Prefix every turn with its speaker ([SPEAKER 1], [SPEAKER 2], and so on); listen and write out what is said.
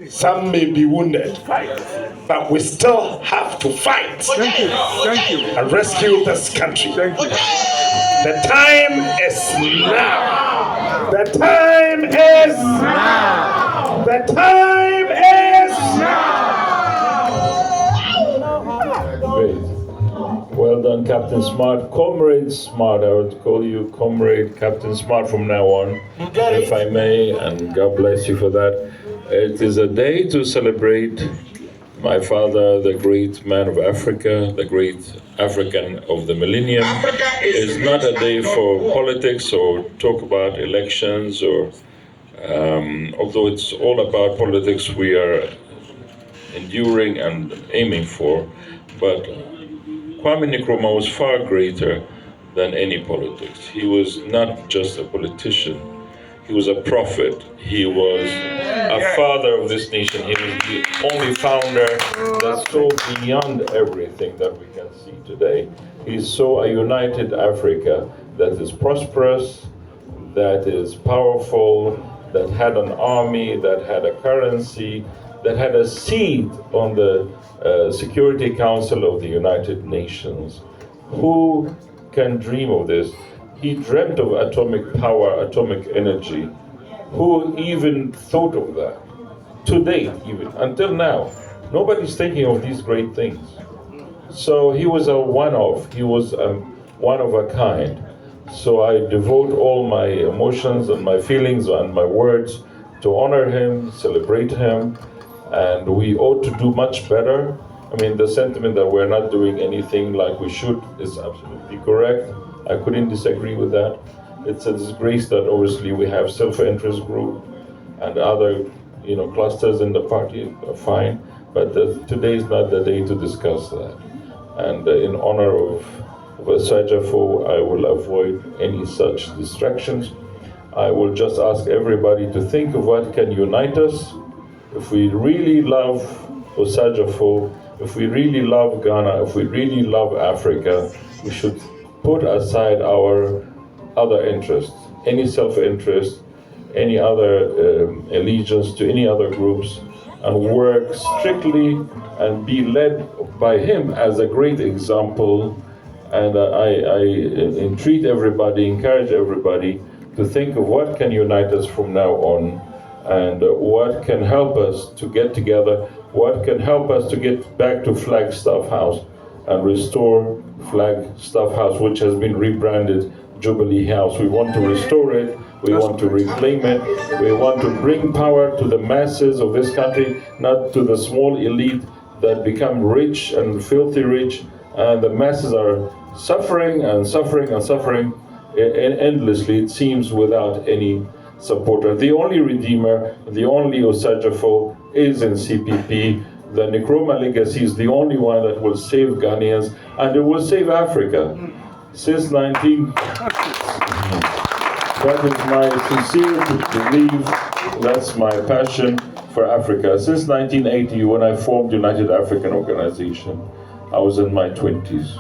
[SPEAKER 1] Some may be wounded, but we still have to fight.
[SPEAKER 2] Thank you.
[SPEAKER 1] And rescue this country.
[SPEAKER 2] Thank you.
[SPEAKER 1] The time is now. The time is now. The time is now.
[SPEAKER 3] Great. Well done, Captain Smart. Comrade Smart, I would call you Comrade Captain Smart from now on, if I may, and God bless you for that. It is a day to celebrate my father, the great man of Africa, the great African of the millennium. It's not a day for politics or talk about elections, or although it's all about politics we are enduring and aiming for, but Kwami Nkrumah was far greater than any politics. He was not just a politician. He was a prophet. He was a father of this nation. He was the only founder that saw beyond everything that we can see today. He saw a united Africa that is prosperous, that is powerful, that had an army, that had a currency, that had a seat on the Security Council of the United Nations. Who can dream of this? He dreamt of atomic power, atomic energy. Who even thought of that? To date, even, until now, nobody's thinking of these great things. So he was a one-off, he was one of a kind. So I devote all my emotions and my feelings and my words to honor him, celebrate him, and we ought to do much better. I mean, the sentiment that we're not doing anything like we should is absolutely correct. I couldn't disagree with that. It's a disgrace that obviously we have self-interest group and other, clusters in the party are fine, but today is not the day to discuss that. And in honor of Sajafo, I will avoid any such distractions. I will just ask everybody to think of what can unite us. If we really love Osajafo, if we really love Ghana, if we really love Africa, we should put aside our other interests, any self-interest, any other allegiance to any other groups, and work strictly and be led by him as a great example. And I entreat everybody, encourage everybody to think of what can unite us from now on, and what can help us to get together, what can help us to get back to Flagstaff House and restore Flagstaff House, which has been rebranded Jubilee House. We want to restore it, we want to reclaim it, we want to bring power to the masses of this country, not to the small elite that become rich and filthy rich, and the masses are suffering and suffering and suffering endlessly, it seems, without any supporter. The only redeemer, the only Osajafo is in CPP. The Nkrumah legacy is the only one that will save Ghanaians, and it will save Africa. Since that is my sincere belief, that's my passion for Africa. Since 1980, when I formed United African Organization, I was in my 20s.